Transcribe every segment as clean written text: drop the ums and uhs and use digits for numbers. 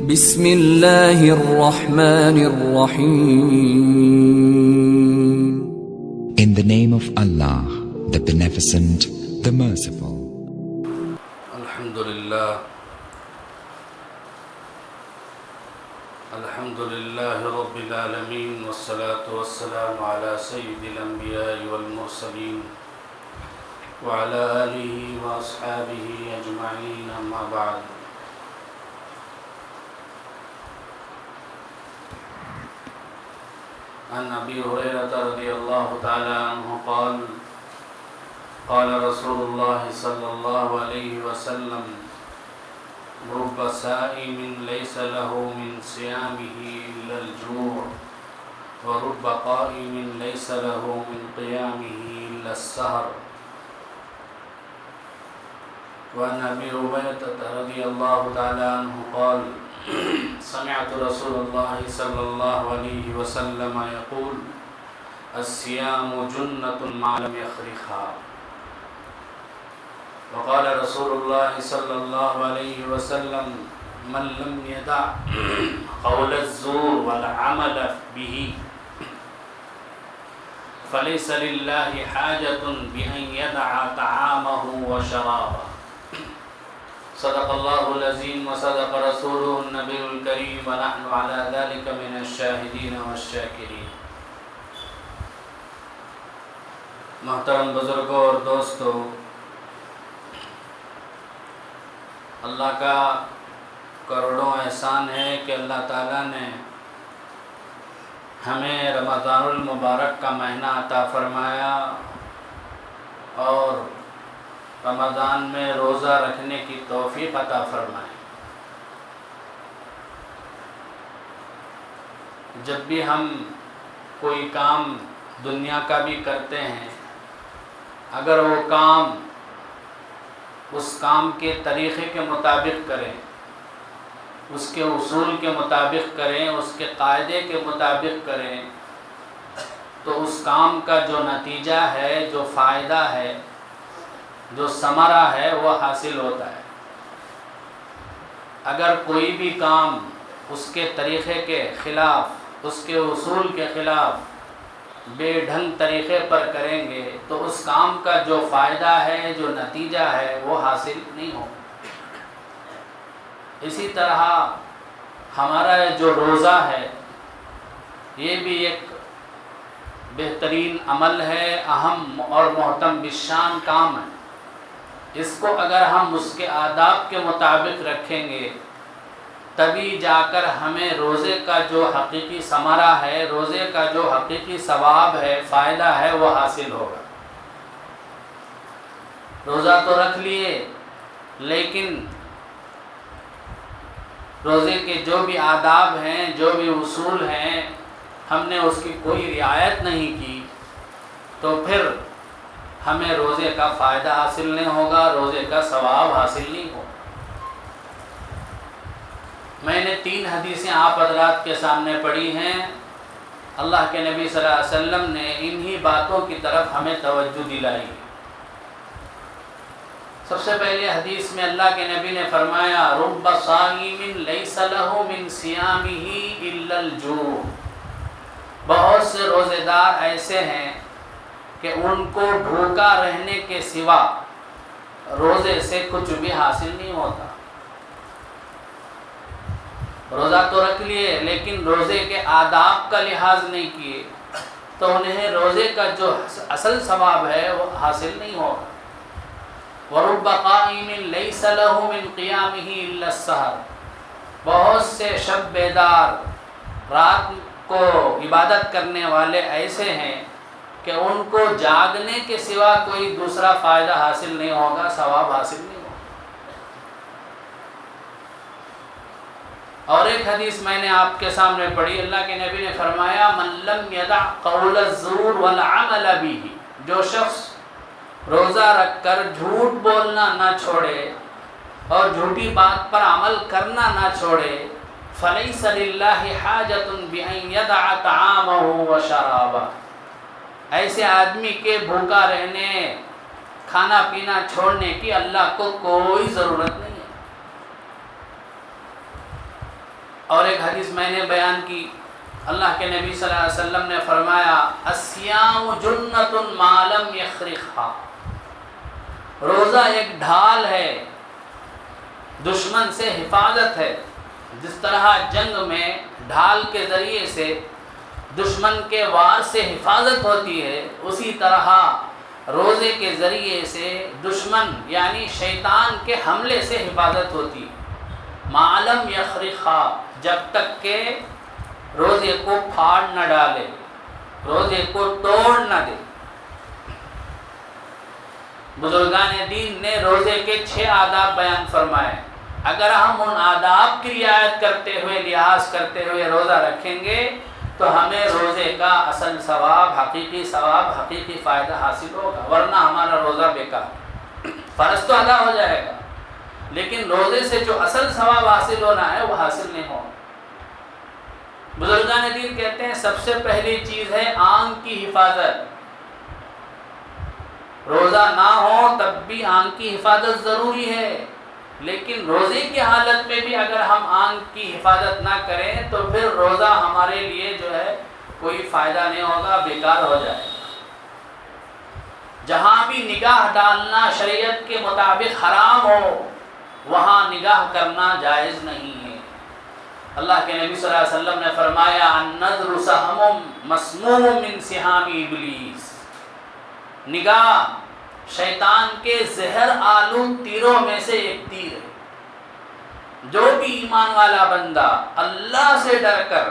بسم اللہ الرحمن الرحیم. In the name of Allah, the Beneficent, the Merciful. الحمدللہ رب العالمین والصلاة والسلام على سید الانبیاء والمرسلین وعلى آلہ واصحابہ اجمعین، اما بعد. عن ابی ہریرہ رضی اللہ تعالی عنہ قال قال رسول اللہ صلی اللہ علیہ وسلم: رب صائم ليس له من صيامه إلا الجوع ورب قائم ليس له من قيامه إلا السهر. وعن أبي هريرة رضي الله تعالى عنه قال: سمعت رسول الله صلى الله عليه وسلم يقول: الصيام جنة ما لم يخرقها. وقال رسول الله صلى الله عليه وسلم: من لم يدع قول الزور والعمل به فليس لله حاجة بأن يدع طعامه وشرابه. صدق الله العظيم وصدق رسوله النبي الكريم ونحن على ذلك من الشاهدين والشاكرين. محترم بزرگوں اور دوستو، اللہ کا کروڑوں احسان ہے کہ اللہ تعالیٰ نے ہمیں رمضان المبارک کا مہینہ عطا فرمایا اور رمضان میں روزہ رکھنے کی توفیق عطا فرمائی. جب بھی ہم کوئی کام دنیا کا بھی کرتے ہیں، اگر وہ کام اس کام کے طریقے کے مطابق کریں، اس کے اصول کے مطابق کریں، اس کے قاعدے کے مطابق کریں، تو اس کام کا جو نتیجہ ہے، جو فائدہ ہے، جو ثمرہ ہے، وہ حاصل ہوتا ہے. اگر کوئی بھی کام اس کے طریقے کے خلاف، اس کے اصول کے خلاف بے ڈھنگ طریقے پر کریں گے تو اس کام کا جو فائدہ ہے، جو نتیجہ ہے، وہ حاصل نہیں ہوگا. اسی طرح ہمارا جو روزہ ہے، یہ بھی ایک بہترین عمل ہے، اہم اور محتم بالشان کام ہے. اس کو اگر ہم اس کے آداب کے مطابق رکھیں گے تبھی جا کر ہمیں روزے کا جو حقیقی ثمرہ ہے، روزے کا جو حقیقی ثواب ہے، فائدہ ہے، وہ حاصل ہوگا. روزہ تو رکھ لیے، لیکن روزے کے جو بھی آداب ہیں، جو بھی اصول ہیں، ہم نے اس کی کوئی رعایت نہیں کی تو پھر ہمیں روزے کا فائدہ حاصل نہیں ہوگا، روزے کا ثواب حاصل نہیں ہوگا. میں نے 3 حدیثیں آپ حضرات کے سامنے پڑھی ہیں. اللہ کے نبی صلی اللہ علیہ وسلم نے انہی باتوں کی طرف ہمیں توجہ دلائی. سب سے پہلے حدیث میں اللہ کے نبی نے فرمایا: رب صائم لیس له من صیامه الا الجوع. بہت سے روزے دار ایسے ہیں کہ ان کو بھوکا رہنے کے سوا روزے سے کچھ بھی حاصل نہیں ہوتا. روزہ تو رکھ لیے لیکن روزے کے آداب کا لحاظ نہیں کیے تو انہیں روزے کا جو اصل ثواب ہے وہ حاصل نہیں ہوگا. وَرُبَّ قَائِمٍ لَيْسَ لَهُ مِنْ قِيَامِهِ إِلَّا السَّحَرُ. بہت سے شب بیدار رات کو عبادت کرنے والے ایسے ہیں کہ ان کو جاگنے کے سوا کوئی دوسرا فائدہ حاصل نہیں ہوگا، ثواب حاصل نہیں ہوگا. اور ایک حدیث میں نے آپ کے سامنے پڑھی. اللہ کے نبی نے فرمایا: من لم يدع قول الزور والعمل به. جو شخص روزہ رکھ کر جھوٹ بولنا نہ چھوڑے اور جھوٹی بات پر عمل کرنا نہ چھوڑے، فَلَيْسَ لِلَّهِ حَاجَةٌ بِأَن يَدَعَ طَعَامَهُ وَشَرَابَهُ. ایسے آدمی کے بھوکا رہنے، کھانا پینا چھوڑنے کی اللہ کو کوئی ضرورت نہیں ہے. اور ایک حدیث میں نے بیان کی، اللہ کے نبی صلی اللہ علیہ وسلم نے فرمایا الصیام جنۃ ما لم یخرقھا، روزہ ایک ڈھال ہے، دشمن سے حفاظت ہے۔ جس طرح جنگ میں ڈھال کے ذریعے سے دشمن کے وار سے حفاظت ہوتی ہے، اسی طرح روزے کے ذریعے سے دشمن یعنی شیطان کے حملے سے حفاظت ہوتی ہے۔ ما لم یخرقھا، جب تک کہ روزے کو پھاڑ نہ ڈالے، روزے کو توڑ نہ دے۔ بزرگان دین نے روزے کے 6 آداب بیان فرمائے، اگر ہم ان آداب کی رعایت کرتے ہوئے، لحاظ کرتے ہوئے روزہ رکھیں گے تو ہمیں روزے کا اصل ثواب، حقیقی فائدہ حاصل ہوگا، ورنہ ہمارا روزہ بیکار۔ فرض تو ادا ہو جائے گا لیکن روزے سے جو اصل ثواب حاصل ہونا ہے وہ حاصل نہیں ہوگا۔ بزرگان دین کہتے ہیں سب سے پہلی چیز ہے آنکھ کی حفاظت۔ روزہ نہ ہو تب بھی آنکھ کی حفاظت ضروری ہے، لیکن روزے کی حالت میں بھی اگر ہم آنکھ کی حفاظت نہ کریں تو پھر روزہ ہمارے لیے جو ہے کوئی فائدہ نہیں ہوگا، بیکار ہو جائے گا۔ جہاں بھی نگاہ ڈالنا شریعت کے مطابق حرام ہو وہاں نگاہ کرنا جائز نہیں ہے۔ اللہ کے نبی صلی اللہ علیہ وسلم نے فرمایا النظر سہم مسموم من سہام ابلیس، نگاہ شیطان کے زہر آلود تیروں میں سے ایک تیر ہے۔ جو بھی ایمان والا بندہ اللہ سے ڈر کر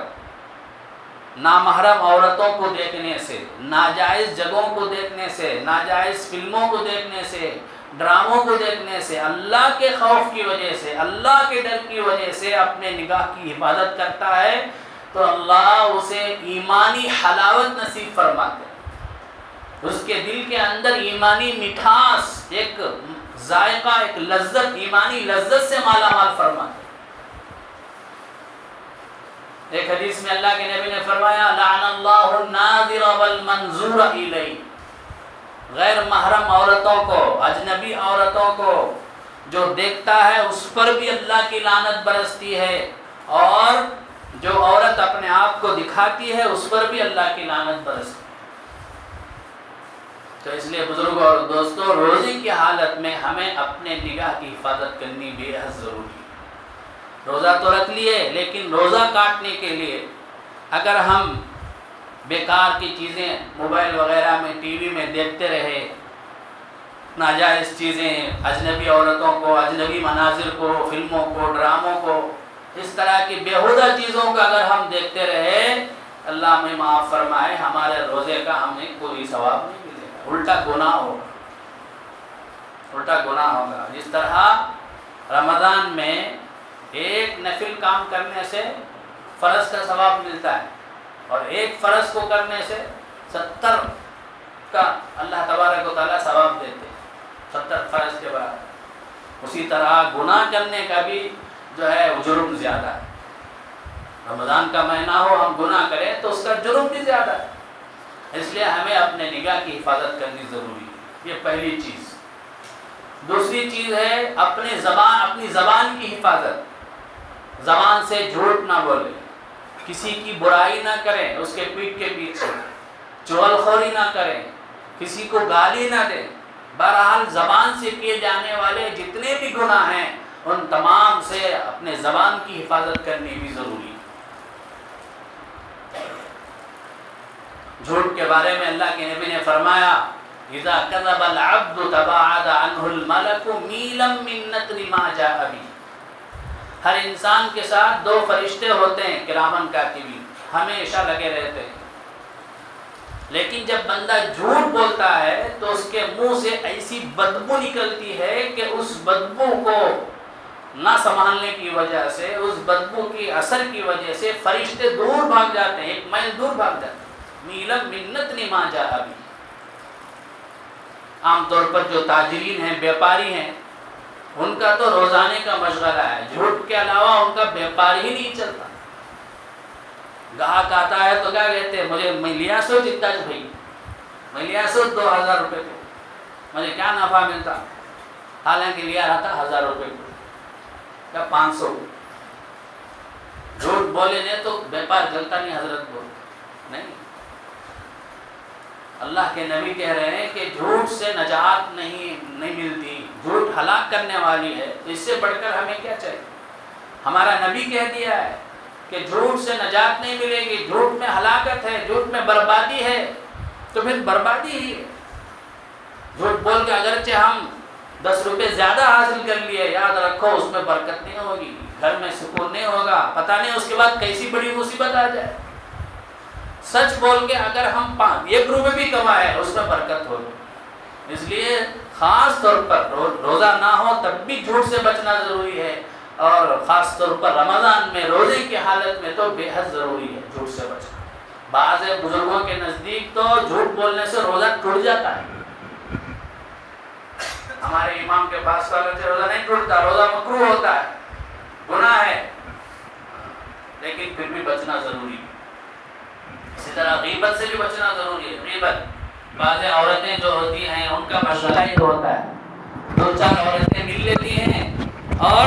نامحرم عورتوں کو دیکھنے سے، ناجائز جگہوں کو دیکھنے سے، ناجائز فلموں کو دیکھنے سے، ڈراموں کو دیکھنے سے، اللہ کے خوف کی وجہ سے، اللہ کے ڈر کی وجہ سے اپنے نگاہ کی حفاظت کرتا ہے تو اللہ اسے ایمانی حلاوت نصیب فرماتے ہیں، اس کے دل کے اندر ایمانی مٹھاس، ایک ذائقہ، ایک لذت، ایمانی لذت سے مالا مال فرماتے ہیں۔ ایک حدیث میں اللہ کے نبی نے فرمایا لعن اللہ الناظر والمنظور الیہ، غیر محرم عورتوں کو، اجنبی عورتوں کو جو دیکھتا ہے اس پر بھی اللہ کی لعنت برستی ہے، اور جو عورت اپنے آپ کو دکھاتی ہے اس پر بھی اللہ کی لعنت برستی ہے۔ تو اس لیے بزرگوں اور دوستوں، روزے کی حالت میں ہمیں اپنے نگاہ کی حفاظت کرنی بے حد ضروری ہے۔ روزہ تو رکھ لیے لیکن روزہ کاٹنے کے لیے اگر ہم بیکار کی چیزیں موبائل وغیرہ میں، ٹی وی میں دیکھتے رہے، ناجائز چیزیں، اجنبی عورتوں کو، اجنبی مناظر کو، فلموں کو، ڈراموں کو، اس طرح کی بیہودہ چیزوں کو اگر ہم دیکھتے رہے، اللہ ہمیں معاف فرمائے، ہمارے روزے کا ہمیں کوئی ثواب نہیں ملے گا، الٹا گناہ ہوگا، الٹا گناہ ہوگا۔ جس طرح رمضان میں ایک نفل کام کرنے سے فرض کا ثواب ملتا ہے اور ایک فرض کو کرنے سے 70 کا اللہ تبارک و تعالیٰ ثواب دیتے ہیں، 70 فرض کے بعد۔ اسی طرح گناہ کرنے کا بھی جو ہے جرم زیادہ ہے۔ رمضان کا مہینہ ہو ہم گناہ کریں تو اس کا جرم بھی زیادہ ہے، اس لیے ہمیں اپنے نگاہ کی حفاظت کرنی ضروری ہے، یہ پہلی چیز۔ دوسری چیز ہے اپنی زبان کی حفاظت، زبان سے جھوٹ نہ بولے، کسی کی برائی نہ کریں اس کے پیٹھ کے پیچھے، چغل خوری نہ کریں، کسی کو گالی نہ دیں۔ بہرحال زبان سے کیے جانے والے جتنے بھی گناہ ہیں ان تمام سے اپنے زبان کی حفاظت کرنی بھی ضروری ہے۔ جھوٹ کے بارے میں اللہ کے نبی نے فرمایا اذا كذب العبد تباعد عنه الملك ميلا من نتن ما جاء به۔ ہر انسان کے ساتھ 2 فرشتے ہوتے ہیں کرامن کاتبین، ہمیشہ لگے رہتے ہیں، لیکن جب بندہ جھوٹ بولتا ہے تو اس کے منہ سے ایسی بدبو نکلتی ہے کہ اس بدبو کو نہ سنبھالنے کی وجہ سے، اس بدبو کی اثر کی وجہ سے فرشتے دور بھاگ جاتے ہیں، 1 میل دور بھاگ جاتے ہیں۔ میلا من نتن ما جاء به۔ عام طور پر جو تاجرین ہیں، بیپاری ہیں، ان کا تو روزانے کا مشغلہ ہے، جھوٹ کے علاوہ ان کا بیپار ہی نہیں چلتا۔ گاہک آتا ہے تو کیا کہتے ہیں، مجھے میں لیا سو جتنا بھائی، میں لیا سو 2000 روپے کو، مجھے کیا نفع ملتا، حالانکہ لیا رہا تھا 1000 روپے کو یا 500۔ جھوٹ جھوٹ بولے نہیں تو بیپار چلتا نہیں حضرت بول نہیں. اللہ کے نبی کہہ رہے ہیں کہ جھوٹ سے نجات نہیں ملتی, جھوٹ ہلاک کرنے والی ہے. تو اس سے بڑھ کر ہمیں کیا چاہیے؟ ہمارا نبی کہہ دیا ہے کہ جھوٹ سے نجات نہیں ملے گی, جھوٹ میں ہلاکت ہے, جھوٹ میں بربادی ہے. تو پھر بربادی ہی ہے. جھوٹ بول کے اگرچہ ہم 10 روپے زیادہ حاصل کر لیے, یاد رکھو اس میں برکت نہیں ہوگی, گھر میں سکون نہیں ہوگا, پتہ نہیں اس کے بعد کیسی بڑی مصیبت آ جائے. سچ بول کے اگر ہم 1 روپے بھی کمائے اس میں برکت ہوگی. اس لیے خاص طور پر روزہ نہ ہو تب بھی جھوٹ سے بچنا ضروری ہے, اور خاص طور پر رمضان میں روزے کی حالت میں تو بے حد ضروری ہے جھوٹ سے بچنا. بعض بزرگوں کے نزدیک تو جھوٹ بولنے سے روزہ ٹوٹ جاتا ہے. ہمارے امام کے پاس والے سے روزہ نہیں ٹوٹتا, روزہ مکروہ ہوتا ہے, گناہ ہے, لیکن پھر بھی بچنا ضروری ہے. اسی طرح غیبت سے بھی بچنا ضروری ہے. غیبت بعض عورتیں جو ہوتی ہیں ان کا مشغلہ ہی ہوتا ہے, 2-4 عورتیں مل لیتی ہیں اور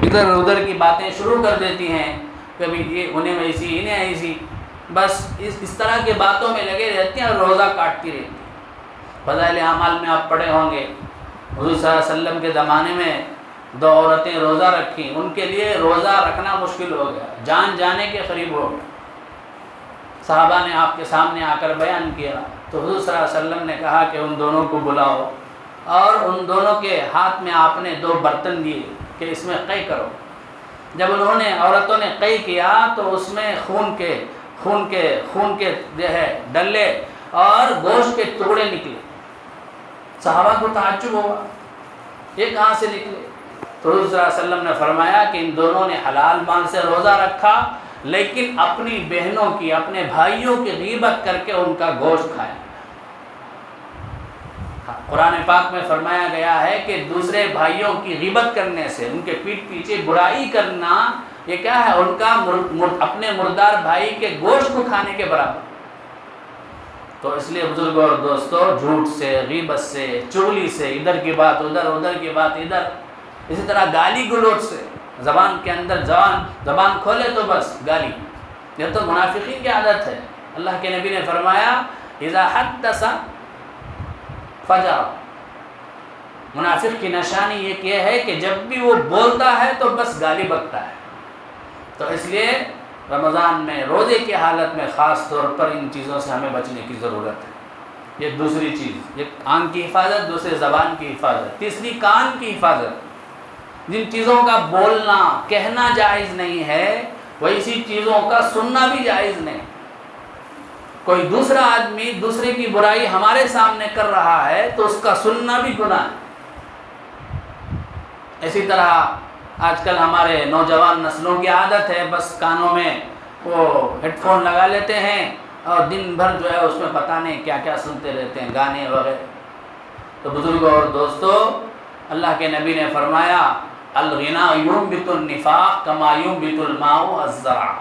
ادھر ادھر کی باتیں شروع کر دیتی ہیں, کبھی یہ انہیں ایسی انہیں ایسی, بس اس طرح کی باتوں میں لگے رہتے ہیں اور روزہ کاٹتی رہتی ہیں. فضائل اعمال میں آپ پڑھے ہوں گے, حضور صلی اللہ علیہ وسلم کے زمانے میں 2 عورتیں روزہ رکھیں, ان کے لیے روزہ رکھنا مشکل ہو گیا, جان جانے کے قریب ہو گیا. صحابہ نے آپ کے سامنے آ کر بیان کیا تو حضور صلی اللہ علیہ وسلم نے کہا کہ ان دونوں کو بلاؤ, اور ان دونوں کے ہاتھ میں آپ نے 2 برتن دیے کہ اس میں قے کرو. جب انہوں نے عورتوں نے قے کیا تو اس میں خون کے جو ہے ڈلے اور گوشت کے ٹکڑے نکلے. صحابہ کو تعجب ہوا, یہ کہاں سے نکلے؟ تو حضور صلی اللہ علیہ وسلم نے فرمایا کہ ان دونوں نے حلال مال سے روزہ رکھا, لیکن اپنی بہنوں کی, اپنے بھائیوں کی غیبت کر کے ان کا گوشت کھایا. قرآن پاک میں فرمایا گیا ہے کہ دوسرے بھائیوں کی غیبت کرنے سے, ان کے پیٹھ پیچھے برائی کرنا, یہ کیا ہے؟ ان کا اپنے مردار بھائی کے گوشت کو کھانے کے برابر. تو اس لیے بزرگوں اور دوستوں, جھوٹ سے, غیبت سے, چغلی سے, ادھر کی بات ادھر, ادھر کی بات ادھر, اسی طرح گالی گلوچ سے, زبان کے اندر زبان کھولے تو بس گالی, یہ تو منافقین کی عادت ہے. اللہ کے نبی نے فرمایا اذا حدث فجر, منافق کی نشانی یہ ہے کہ جب بھی وہ بولتا ہے تو بس گالی بکتا ہے. تو اس لیے رمضان میں روزے کی حالت میں خاص طور پر ان چیزوں سے ہمیں بچنے کی ضرورت ہے. یہ دوسری چیز, ایک آنکھ کی حفاظت, دوسرے زبان کی حفاظت, تیسری کان کی حفاظت. جن چیزوں کا بولنا کہنا جائز نہیں ہے ویسی چیزوں کا سننا بھی جائز نہیں. کوئی دوسرا آدمی دوسرے کی برائی ہمارے سامنے کر رہا ہے تو اس کا سننا بھی گناہ ہے. اسی طرح آج کل ہمارے نوجوان نسلوں کی عادت ہے, بس کانوں میں وہ ہیڈ فون لگا لیتے ہیں اور دن بھر جو ہے اس میں پتہ نہیں کیا کیا سنتے رہتے ہیں, گانے وغیرہ. تو بزرگوں اور دوستوں, اللہ کے نبی نے فرمایا الغنا ينبت النفاق كما ينبت الماء الزرع,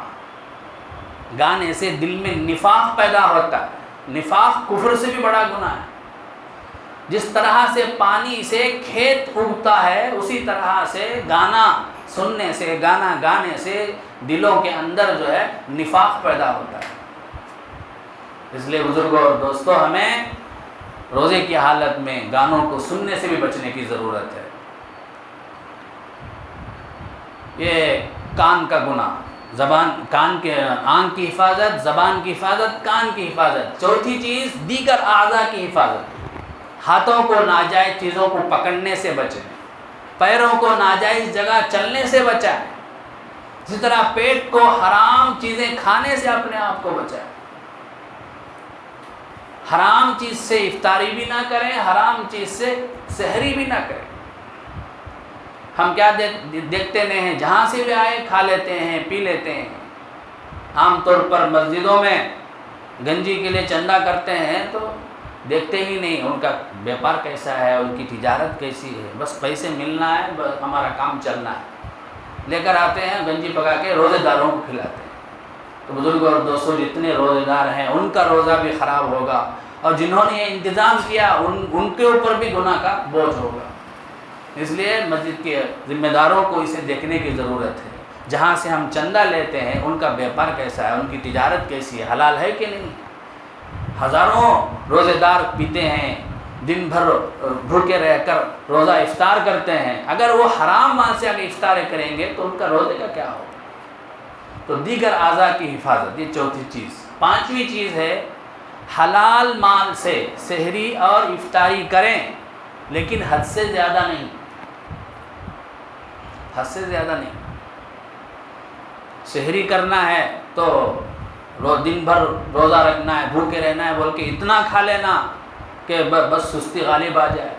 گانے سے دل میں نفاق پیدا ہوتا ہے. نفاق کفر سے بھی بڑا گناہ ہے. جس طرح سے پانی سے کھیت اگتا ہے اسی طرح سے گانا سننے سے, گانا گانے سے دلوں کے اندر جو ہے نفاق پیدا ہوتا ہے. اس لیے بزرگوں اور دوستوں, ہمیں روزے کی حالت میں گانوں کو سننے سے بھی بچنے کی ضرورت ہے. یہ کان کا گناہ, زبان, آنکھ کی حفاظت, زبان کی حفاظت, کان کی حفاظت. چوتھی چیز دیگر اعضاء کی حفاظت. ہاتھوں کو ناجائز چیزوں کو پکڑنے سے بچیں, پیروں کو ناجائز جگہ چلنے سے بچائیں, اسی طرح پیٹ کو حرام چیزیں کھانے سے اپنے آپ کو بچائیں. حرام چیز سے افطاری بھی نہ کریں, حرام چیز سے سحری بھی نہ کریں. ہم کیا دیکھتے نہیں ہیں, جہاں سے بھی آئے کھا لیتے ہیں, پی لیتے ہیں. عام طور پر مسجدوں میں گنجی کے لیے چندہ کرتے ہیں تو دیکھتے ہی نہیں ان کا بیپار کیسا ہے, ان کی تجارت کیسی ہے. بس پیسے ملنا ہے, بس ہمارا کام چلنا ہے. لے کر آتے ہیں گنجی پکا کے روزے داروں کو کھلاتے ہیں. تو بزرگوں اور دوستوں, جتنے روزے دار ہیں ان کا روزہ بھی خراب ہوگا, اور جنہوں نے یہ انتظام کیا ان کے اوپر بھی گناہ کا بوجھ ہوگا. اس لیے مسجد کے ذمہ داروں کو اسے دیکھنے کی ضرورت ہے. جہاں سے ہم چندہ لیتے ہیں ان کا بیپار کیسا ہے، ان کی تجارت کیسی ہے، حلال ہے کہ نہیں. ہزاروں روزے دار پیتے ہیں، دن بھر بھوکے رہ کر روزہ افطار کرتے ہیں، اگر وہ حرام مال سے اگر افطار کریں گے تو ان کا روزے کا کیا ہوگا. تو دیگر اعضاء کی حفاظت، یہ چوتھی چیز. پانچویں چیز ہے حلال مال سے سحری اور افطاری کریں، لیکن حد سے زیادہ نہیں، حد سے زیادہ نہیں. سحری کرنا ہے تو دن بھر روزہ رکھنا ہے، بھوکے رہنا ہے بول کے اتنا کھا لینا کہ بس سستی غالب آ جائے،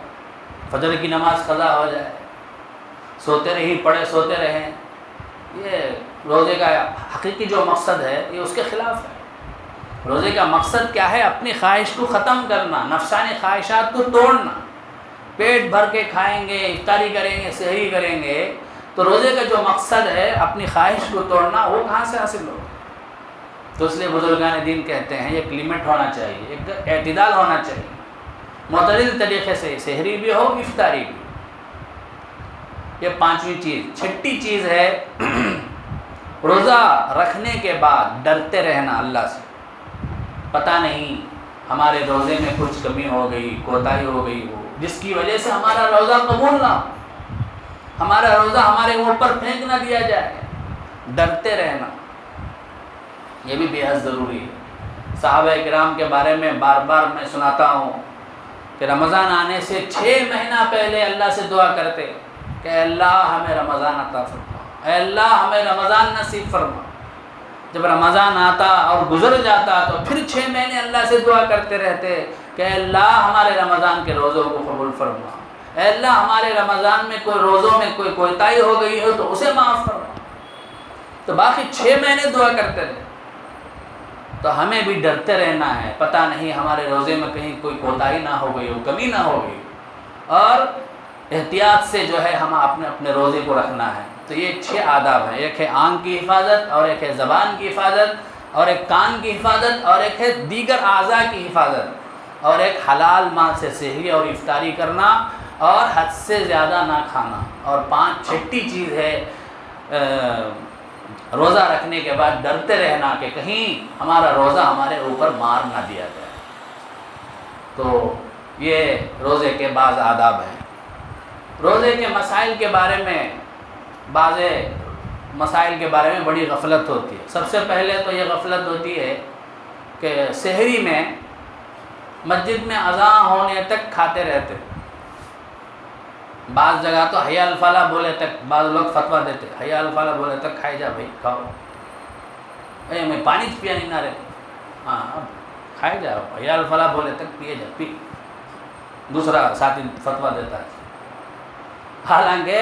فجر کی نماز قضا ہو جائے، سوتے رہی پڑے سوتے رہیں. یہ روزے کا حقیقی جو مقصد ہے یہ اس کے خلاف ہے. روزے کا مقصد کیا ہے؟ اپنی خواہش کو ختم کرنا، نفسانی خواہشات کو توڑنا. پیٹ بھر کے کھائیں گے، افطاری کریں گے، سحری کریں گے تو روزے کا جو مقصد ہے اپنی خواہش کو توڑنا وہ کہاں سے حاصل ہوگا؟ تو اس لیے بزرگان دین کہتے ہیں ایک لمٹ ہونا چاہیے، ایک اعتدال ہونا چاہیے، معتدل طریقے سے سحری بھی ہو افطاری بھی. یہ پانچویں چیز. چھٹی چیز ہے روزہ رکھنے کے بعد ڈرتے رہنا اللہ سے. پتہ نہیں ہمارے روزے میں کچھ کمی ہو گئی، کوتاہی ہو گئی ہو جس کی وجہ سے ہمارا روزہ قبول نہ ہو، ہمارا روزہ ہمارے اوپر پھینک نہ دیا جائے. ڈرتے رہنا یہ بھی بے حد ضروری ہے. صحابہ کرام کے بارے میں بار بار میں سناتا ہوں کہ رمضان آنے سے 6 مہینہ پہلے اللہ سے دعا کرتے کہ اے اللہ ہمیں رمضان عطا فرما، اے اللہ ہمیں رمضان نصیب فرما. جب رمضان آتا اور گزر جاتا تو پھر 6 مہینے اللہ سے دعا کرتے رہتے کہ اے اللہ ہمارے رمضان کے روزوں کو قبول فرما، اے اللہ ہمارے رمضان میں کوئی روزوں میں کوئی کوتاہی ہو گئی ہو تو اسے معاف فرما. تو باقی 6 مہینے دعا کرتے رہے. تو ہمیں بھی ڈرتے رہنا ہے، پتہ نہیں ہمارے روزے میں کہیں کوئی کوتاہی نہ ہو گئی ہو، کمی نہ ہو گئی، اور احتیاط سے جو ہے ہم اپنے روزے کو رکھنا ہے. تو یہ 6 آداب ہیں. ایک ہے آنکھ کی حفاظت، اور ایک ہے زبان کی حفاظت، اور ایک کان کی حفاظت، اور ایک ہے دیگر اعضاء کی حفاظت، اور ایک حلال مال سے سحری اور افطاری کرنا اور حد سے زیادہ نہ کھانا. اور چھٹی چیز ہے روزہ رکھنے کے بعد ڈرتے رہنا کہ کہیں ہمارا روزہ ہمارے اوپر مار نہ دیا جائے. تو یہ روزے کے بعض آداب ہیں. روزے کے مسائل کے بارے میں بعض مسائل کے بارے میں بڑی غفلت ہوتی ہے. سب سے پہلے تو یہ غفلت ہوتی ہے کہ سحری میں مسجد میں اذان ہونے تک کھاتے رہتے. بعض جگہ تو حی الفلاح بولے تک بعض لوگ فتویٰ دیتے، حی الفلاح بولے تک کھائی جا بھائی، کھاؤ، اے میں پانی پیا نہیں نہ رہے، ہاں کھائے جاؤ، حی الفلاح بولے تک پیے جا، پی. دوسرا ساتھی فتویٰ دیتا ہے. حالانکہ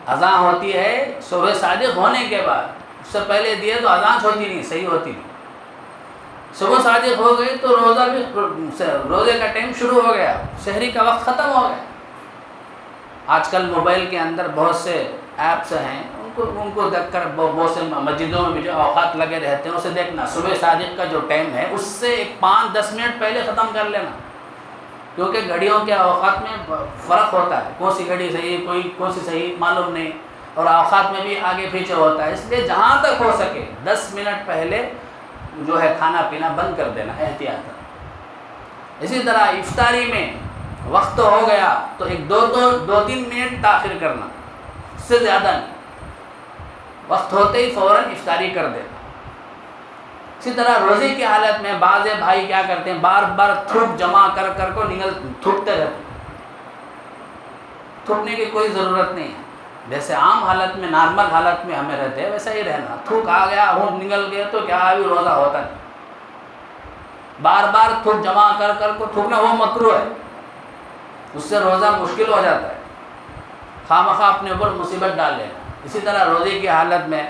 اذان ہوتی ہے صبح صادق ہونے کے بعد، اس سے پہلے دیے تو اذان ہوتی نہیں، صحیح ہوتی نہیں. صبح صادق ہو گئی تو روزہ بھی، روزے کا ٹائم شروع ہو گیا، سحری کا وقت ختم ہو گیا. آج کل موبائل کے اندر بہت سے ایپس ہیں، ان کو دیکھ کر بہت سے مسجدوں میں بھی جو اوقات لگے رہتے ہیں اسے دیکھنا. صبح صادق کا جو ٹائم ہے اس سے 5-10 منٹ پہلے ختم کر لینا، کیونکہ گھڑیوں کے اوقات میں فرق ہوتا ہے، کون سی گھڑی صحیح کون سی صحیح معلوم نہیں، اور اوقات میں بھی آگے پیچھے ہوتا ہے. اس لیے جہاں تک ہو سکے 10 منٹ پہلے جو ہے کھانا پینا بند کر دینا احتیاط. اسی طرح افطاری میں وقت ہو گیا تو 2-3 منٹ تاخیر کرنا، اس سے زیادہ نہیں، وقت ہوتے ہی فوراً افطاری کر دینا. اسی طرح روزے کی حالت میں بعض بھائی کیا کرتے ہیں، بار بار تھوک جمع کر کو تھوکتے رہتے. تھوکنے کی کوئی ضرورت نہیں ہے. جیسے عام حالت میں، نارمل حالت میں ہمیں رہتے ہیں ویسا ہی رہنا. تھوک آ گیا، ہونٹ نکل گیا تو کیا ابھی روزہ ہوتا نہیں. بار بار تھوک جمع کر کو تھوکنا وہ مکروہ ہے، اس سے روزہ مشکل ہو جاتا ہے، خواہ اپنے اوپر مصیبت ڈال لینا. اسی طرح روزے کی حالت میں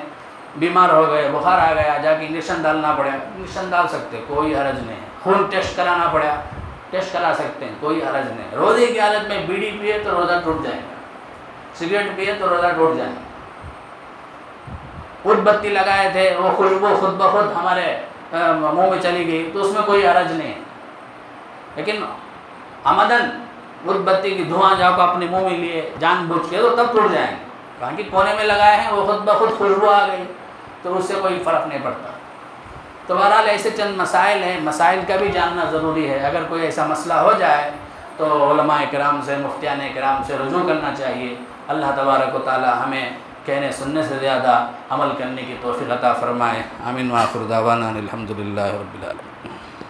بیمار ہو گئے، بخار آ گیا، جا کے انجیکشن ڈالنا پڑا، انجیکشن ڈال سکتے، کوئی حرج نہیں. خون ٹیسٹ کرانا پڑا، ٹیسٹ کرا سکتے ہیں، کوئی حرج نہیں. روزے کی حالت میں بیڑی پیے تو روزہ ٹوٹ جائے گا، سگریٹ پیے تو روزہ ٹوٹ جائے گا. خود بتی لگائے تھے، وہ خوشبو خود بخود ہمارے منہ میں چلی گئی تو اس میں کوئی حرج نہیں ہے. لیکن عمدن خود بتی کی دھواں جا کو اپنے منہ میں لیے جان بوجھ کے تو تب ٹوٹ جائیں گے. کہاں کہ کونے میں لگائے ہیں وہ خود بخود خوشبو آ گئی تو اس سے کوئی فرق نہیں پڑتا. تو بہرحال ایسے چند مسائل ہیں، مسائل کا بھی جاننا ضروری ہے. اگر کوئی ایسا مسئلہ ہو جائے تو علماء کرام سے، مفتیان کرام سے رجوع کرنا چاہیے. اللہ تبارک و تعالی ہمیں کہنے سننے سے زیادہ عمل کرنے کی توفیق عطا فرمائے. آمین. وآخر دعوانا الحمدللہ رب العالمین.